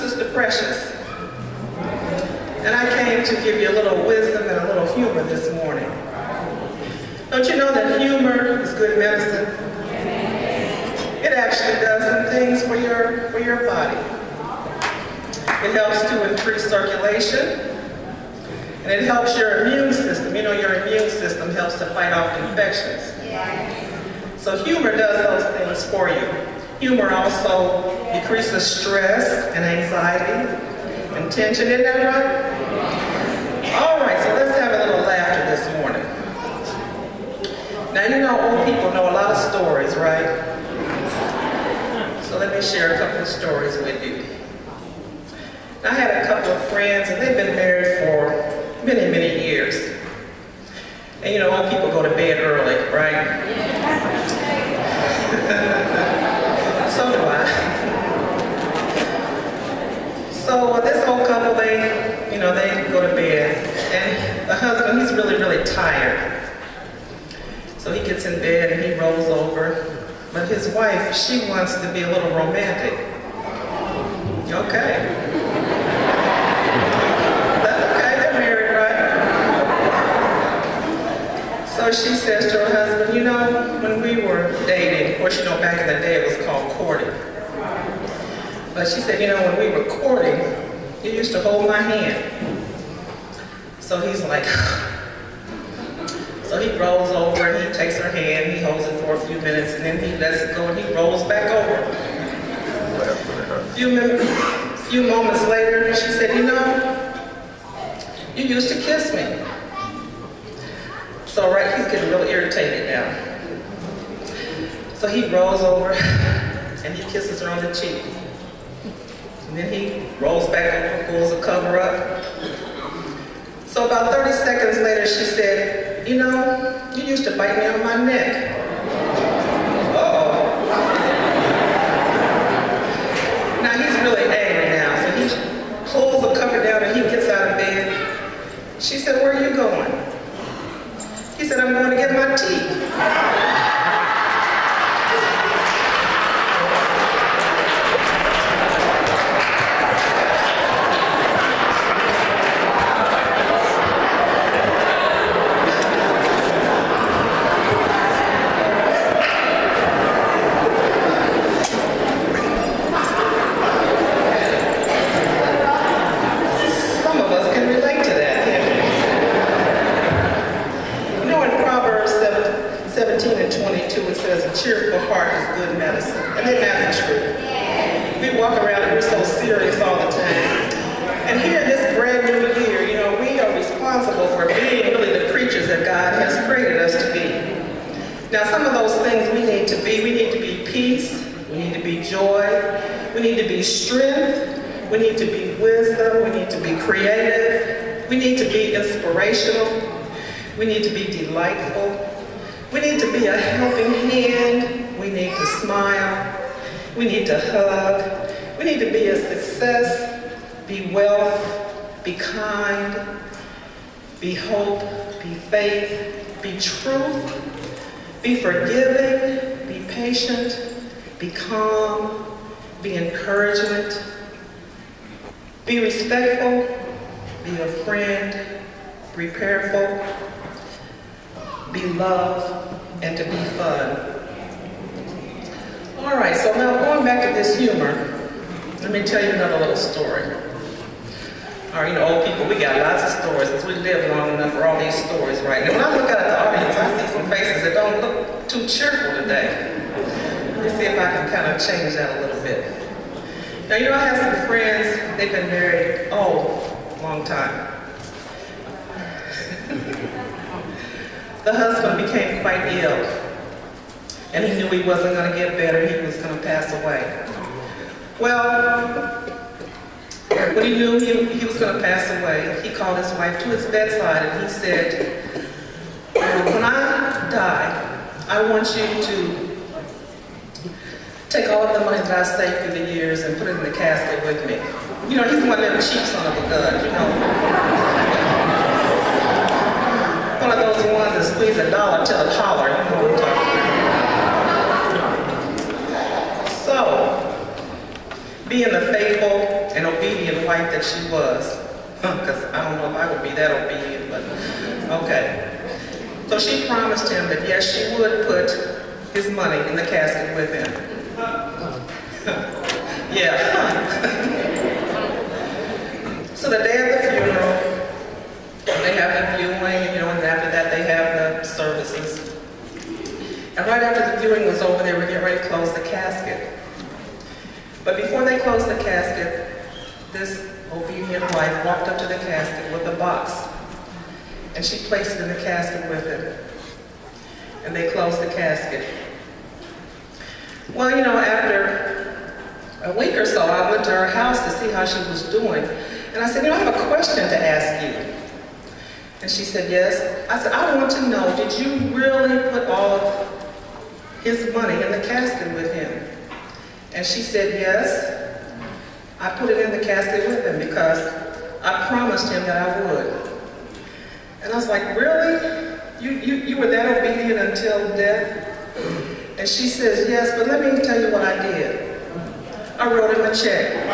Sister Precious. And I came to give you a little wisdom and a little humor this morning. Don't you know that humor is good medicine? It actually does some things for your body. It helps to increase circulation, and it helps your immune system. You know, your immune system helps to fight off infections. So humor does those things for you. Humor also decreases stress and anxiety and tension. Isn't that right? All right, so let's have a little laughter this morning. Now, you know, old people know a lot of stories, right? So let me share a couple of stories with you. I had a couple of friends, and they've been married for many, many years. And you know, old people go to bed early, right? So do I. So this old couple, they go to bed, and the husband, he's really, really tired. So he gets in bed and he rolls over, but his wife, she wants to be a little romantic. Okay. That's okay, they're married, right? So she says to her husband, you know, when we were dating, of course, you know, back in the day it was called courting. But she said, you know, when we were courting, you used to hold my hand. So he's like, so he rolls over and he takes her hand, he holds it for a few minutes, and then he lets it go and he rolls back over. A few moments later, she said, you know, you used to kiss me. So right, he's getting real irritated now. So he rolls over and he kisses her on the cheek. And then he rolls back over, pulls the cover up. So about 30 seconds later, she said, you know, you used to bite me on my neck. Uh-oh. Now he's really angry now, so he pulls the cover down and he gets out of bed. She said, where are you going? He said, I'm going to get my teeth. Cheerful heart is good medicine. And isn't that the truth? We walk around and we're so serious all the time. And here in this brand new year, you know, we are responsible for being really the creatures that God has created us to be. Now, some of those things we need to be. We need to be peace. We need to be joy. We need to be strength. We need to be wisdom. We need to be creative. We need to be inspirational. We need to be delightful. We need to be a helping hand. We need to smile. We need to hug. We need to be a success, be wealth, be kind, be hope, be faith, be truth, be forgiving, be patient, be calm, be encouragement, be respectful, be a friend, be prayerful, be love, and to be fun. All right, so now going back to this humor, let me tell you another little story. All right, you know, old people, we got lots of stories because we live long enough for all these stories, right? And when I look out at the audience, I see some faces that don't look too cheerful today. Let me see if I can kind of change that a little bit. Now, you know, I have some friends, they've been married, long time. The husband became quite ill, and he knew he wasn't going to get better, he was going to pass away. Well, when he knew he was going to pass away, he called his wife to his bedside and he said, when I die, I want you to take all of the money that I saved through the years and put it in the casket with me. You know, he's one of them cheap son of a gun, you know. One of those ones that squeeze $1 till it holler, you know what I'm talking about. So, being a faithful and wife that she was. Because I don't know if I would be that obedient, but okay. So she promised him that yes, she would put his money in the casket with him. Yeah. So the day of the funeral, they have the viewing, and after that they have the services. And right after the viewing was over, they were getting ready to close the casket. But before they closed the casket, this obedient wife walked up to the casket with a box, and she placed it in the casket with him. And they closed the casket. Well, after a week or so, I went to her house to see how she was doing. And I said, I have a question to ask you. And she said, yes. I said, I want to know, did you really put all of his money in the casket with him? And she said, yes. I put it in the casket with him because I promised him that I would. And I was like, really? You were that obedient until death? And she says, yes, but let me tell you what I did. I wrote him a check.